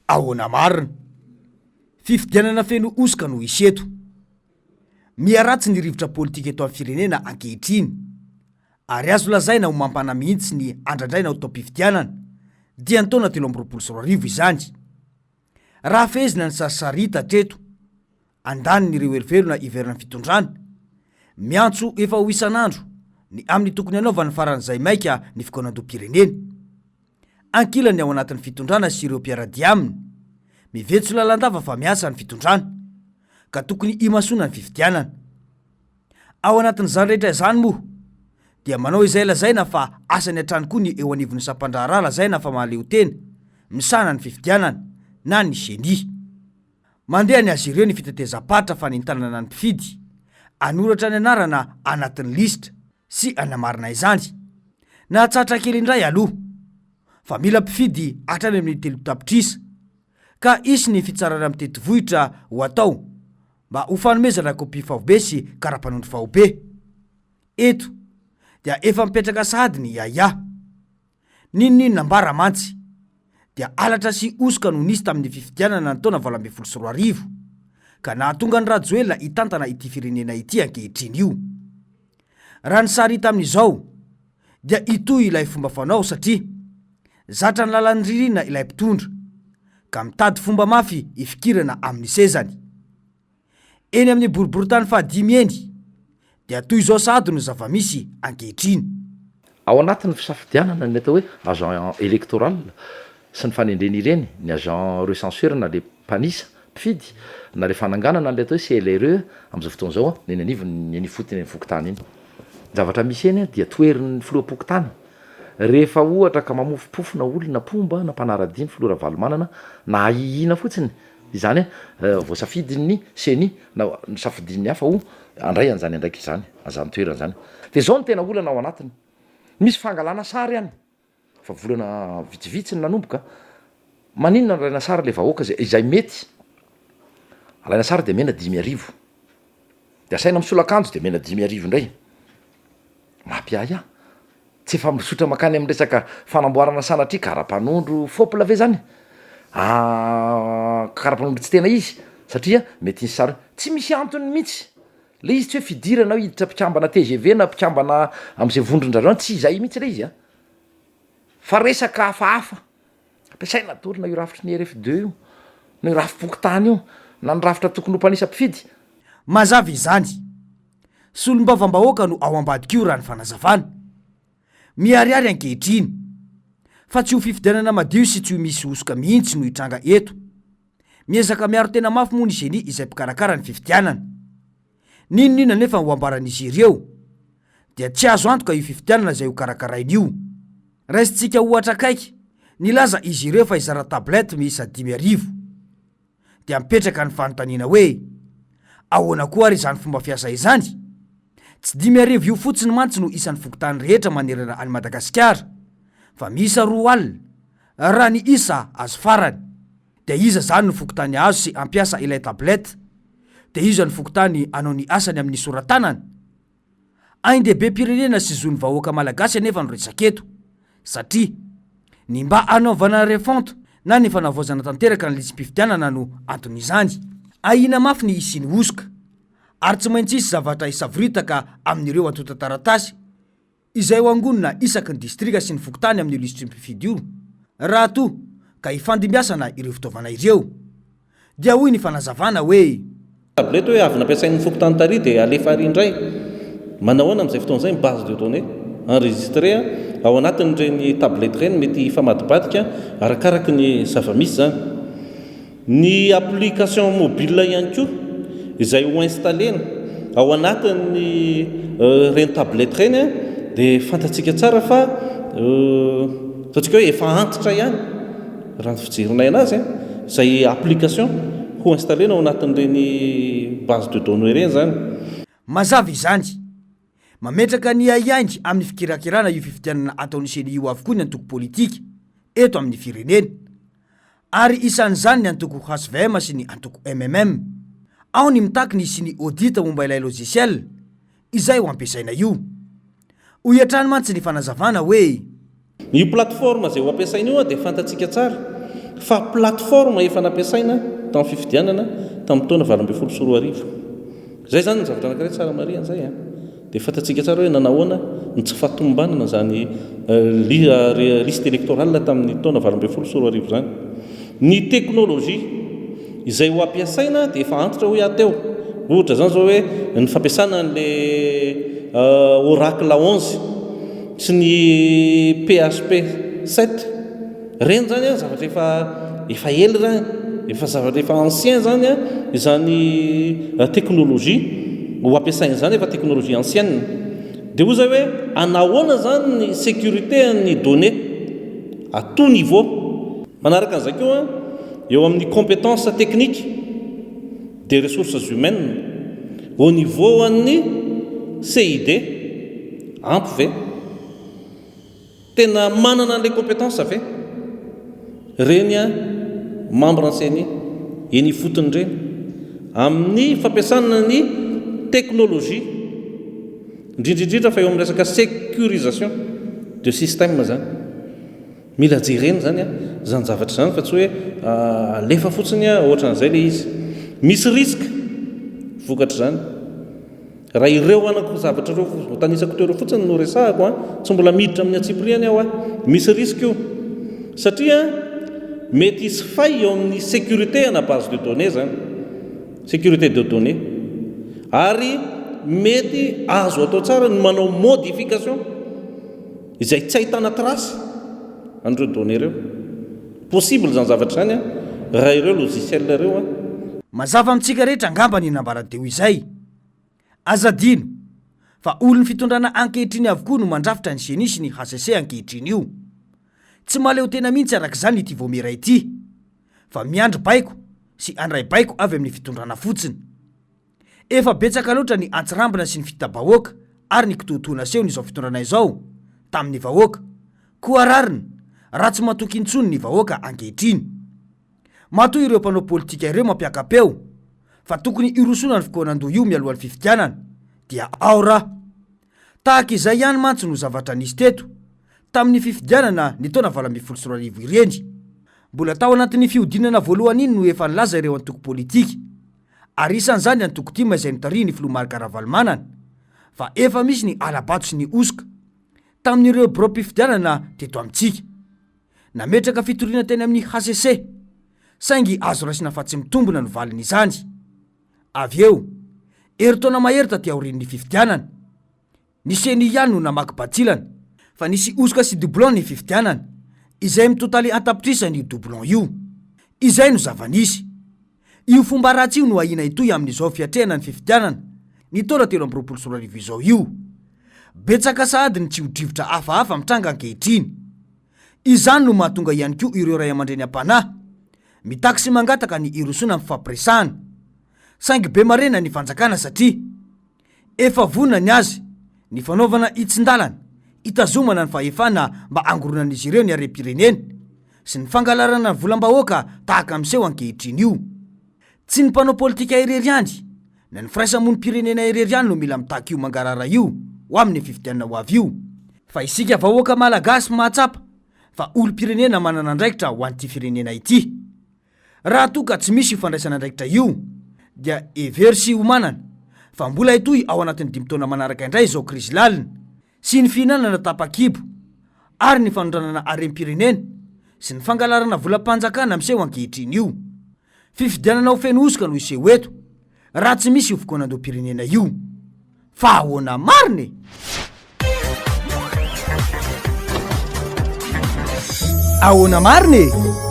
ahoana marina fifidianana feno osika no isy eto. Miaratsy ny rivotra politika eto amin'ny firenena ankehitriny ary azo lazaina ho mampana mihitsy ny andrandraina ho taom-pifidianana dia ny taona 2024 izany. Raha fehezina ny sasarita treto andany ny reo veriverona iverina ny fitondrana miantso efa ho isan'andro ny amin'ny tokony anaovany faran'izay maika ny fikonan-doam-pirenena. Ankilany ao anatin'ny fitondrana sy ireo mpiarady aminy mivetso lalandava fa miasa ny fitondrana ka tokony imasona ny fifidianana. Ao anatin'izany rehetra izany moa dia manao izay lazaina fa asany hatrany koa ny eo anivon'ny sampandraharaha lazaina fa mahaleo tena misana ny fifidianana na ny genie. Mandeha ny azy ireo ny fitetezam-patra fa ny tanana ny mpifidy anoratra ny anarana anatin'ny listra sy anamarina izany. Nahatsatra kely indray aloha fa mila mpifidy hatrany amin'ny telo-tapitrisa ka isy ny fitsarana amin'ny teti-vohitra ho atao mba ho fanomezana kopia fahobe sy karapanondro fahobe. Eto dia efa mipetraka sahady ny yaya. Ninonino mbara mantsy dia alatra sy osika no nisy tamin'ny fifidianana ny taona 2024 ka nahatonga ny Rajoelina hitantana ity firenena ity ankehitriny io. Raha ny sary hita amin'izao dia itoy ilay fomba fanao satria zatra ny lalan'ny ririna ilay mpitondra ka mitady fomba mafy ifikirana amin'ny sezany. Eny amin'ny boriboritany fahadimy eny dia toy izao sahady no zava-misy ankehitriny. Ao anatin'ny fisafidianana ny atao hoe agent électoral sy ny fanendreny ireny ny agent recenseur na le mpanisa mpifidy na le fananganana le atao hoe CLRE amin'izao fotoana izao ny anivony ny fotony ny fokotany iny. Zavatra misy eny dia toerin'ny filoha-pokotany. Rehefa ohatra ka mamofopofona olona pomba na mpanara-diny filora valomanana na ahihina fotsiny izany voasafidin'ny seni na safidin'ny hafa ho andray an'izany andraiky izany azany toerana zany. Dia zao ny tena olana ao anatiny. Misy fangalana sary ihany fa volana vitsivitsy ny nanomboka. Maninona no alaina sary le vahoaka izay mety. Alaina sary dia mena 5,000. Dia asaina misolakanjo dia mena 5,000 indray. Mampiaya. Tsy efa misotra makany amin'ny resaka fanamboarana sanatria karapanondro fopla ve zany? Karapanondro tsy tena izy satria mety nisy sary tsy misy antony mihitsy. Le izy tsy hoe fidirana hiditra mpikambana TGV na mpikambana amin'izay vondron-drareo tsy izay mihitsy le izy a. Fa resaka hafahafa ampiasaina torina io rafitry ny RF2 io no rafim-pokotany io na ny rafitra tokony ho mpanisa mpifidy. Mazava izany solombavam-bahoaka no ao ambadik'io raha ny fanazavana. Miariary ankehitriny fa tsy ho fifidianana madio sy tsy ho misy osika mihitsy no hitranga eto. Miezaka miaro tena mafy moa ny genie izay mpikarakara ny fifidianana. Ninonina nefa ho ambaran'izy ireo dia tsy azo antoka io fifidianana izay ho karakarainy io. Raisintsika ohatra kaiky nilaza izy ireo fa izara tablety miisa 5,000 dia mipetraka ny fanontaniana hoe ahoana koa ary izany fomba fiasa izany? Tsy 5,000 io fotsiny mantsy no isan'ny fokotany rehetra manerana any Madagasikara fa miisa 2 alina raha ny isa azo farany. Dia iza zany no fokotany azo sy ampiasa ilay tablety? Dia iza ny fokotany anao ny asany amin'ny soratanana? Ain-dehibe pirenena sy zony vahoaka malagasy anefa no resaketo satria ny mba anaovana refonto na ny fanavoazana tanteraka ny listim-pifidianana no anton'izany. Ahina mafy ny isiny osika ary tsy maintsy isy zavatra isavoritaka amin'ireo antota taratasy izay ho angonina isaky ny distrika sy ny fokotany amin'ny listim-pifidy io. Raha to ka ifandimbiasana ireo fitaovana ireo dia hoy ny fanazavana hoe tablety hoe avy nampiasain'ny fokotany tary dia alefa ary indray. Manao ahoana amin'izay fotoana izay ny base de données enregistré ao anatin'ireny tablety ireny mety famadibadika arakaraky ny zava-misy zany. Ny application mobile ihany koa izay ho installena ao anatin'ny reny tablety ireny dia fantatsika tsara fa ataontsika hoe efa antitra ihany raha ny fijerinay anazy izay application ho installena ao anatin'ireny base de données ireny zany. Mazava izany mametraka ny aiaingy amin'ny fikirakirana io fifidianana ataon'ny genie io avokoa ny antoko politika eto amin'ny firenena ary isan'izany ny antoko HVM sy ny antoko MMM. Ao ny mitaky ny sy ny audita momba ilay logiciel izay ho ampiasaina io. Ho iatrany mantsy ny fanazavana hoe io plateforme izay ho ampiasaina io dia fantatsika tsara fa plateforme efa nampiasaina tamin'ny fifidianana tamin'ny taona 2024 zay zany ny zavatra anankiray tsara mariana zay a dia fantatsika tsara hoe nanahoana ny tsy fahatombanana zany liste électorale tamin'ny taona 2024 zany ny teknôlôjia izay ho ampiasaina dia efa antitra hoe ateo ohatra zany zao hoe ny fampiasana n'le oracle 11 sy ny PHP 7 reny zany a zavatra efa ely zany efa zavatra efa ancien zany a izany teknôlôjia ho ampiasaina zany efa teknôlôjia ancienne dia ho zay hoe anahoana zany ny sécurité ny données à tout niveau manaraka an'izay koa eo amin'ny compétence technique des ressources humaines au niveau an'ny CID ampy ve tena manana an'ilay compétence ve reny a membre ancienny eny fotony reny amin'ny fampiasana ny teknôlôjia indrindrindrindra fa eo amin'ny resaka sécurisation de système zany mila jereny zany a zany zavatra zany fa tsy hoe alefa fotsiny a ohatra n'izay le izy misy risque vokatra zany raha ireo anako zavatra reo tanisako teo reo fotsiny no resahako a tsy mbola miditra amin'ny atsipriany aho a misy risque io satria mety isy fay eo amin'ny sécurité ana base de données zany sécurité de données ary mety azo atao tsara ny manao modification izay tsy ahitana trasy an'ireo données reo possible zany zavatra zany a raha ireo logiciel reo a mazava amintsika rehetra angamba ny nambaradeo izay azadino fa olony fitondrana ankehitriny avokoa no mandrafitra ny genisy ny HCC ankehitriny io tsy maleo tena mihitsy arak'izany ity vomera ity fa miandry baiko sy andray baiko avy amin'ny fitondrana fotsiny efa betsaka loatra ny antsirambina sy ny fitabahoaka ary ny kitotoana seho n'izao fitondrana izao tamin'ny vahoaka koa rariny raha tsy matoky intsony ny vahoaka ankehitriny matoa ireo mpanao politika ireo mampiakapeo fa tokony irosona ny fikoanandoha io mialohan'ny fifidianana dia ao raha tahaka izay ihany mantsy no zavatra nisy teto tamin'ny fifidianana ny taona 2024 ireny mbola tao anatin'ny fihodinana voalohany iny no efa nilaza ireo antoko politika ary isan'izany antoko tima izay nitaria ny Filomarika Ravalomanana fa efa misy ny alabato sy ny osoka tamin'ireo biro-pifidianana teto amintsika nametraka fitoriana teny amin'ny HCC saingy azo raisina fa tsy mitombona no valiny izany avy eo eritaona mahery taty aorian'ny fifidianana niseny ihany no namaky batsilana fa nisy osoka sy doublon ny fifidianana izay mitotaly antapitrisany io doublon io izay no zavanisy io fomba ratsy io no ahina itoy amin'izao fiatrehana ny fifidianana ny taona 2024 izao io betsaka sahady ny tsy hodrivotra hafahafa mitranga ankehitriny izany no mahatonga ihany koa ireo ray aman-dreny am-panahy mitaky sy mangataka ny irosona amin'ny fampiresahana saingy be marena ny fanjakana satria efa vonina ny azy ny fanaovana itsin-dalana itazomana ny fahefana mba angoronan'izy ireo ny harem-pirenena sy ny fangalarana ny volam-bahoaka tahaka amin'seho ankehitriny io tsy ny mpanao politika irery andry na ny firaisamonim-pirenena irery any no mila mitaky io mangarara io ho amin'ny fifidianana ho avy io fa isika vahoaka malagasy mahatsapa fa olo-pirenena manana andraikitra ho an'ity firenena ity raha toa ka tsy misy ifandraisana andraikitra io dia every sy homanana fa mbola itoy ao anatin'ny 5 taona manaraka indray izao krizy lalina sy ny fihinanana tapa-kibo ary ny fanondranana harem-pirenena sy ny fangalarana volam-panjakana amin'seho ankehitriny io fifidianana ho feno osoka no iseho eto raha tsy misy io fikoanandoha-pirenena io fa ahoana mariny ahoana mariny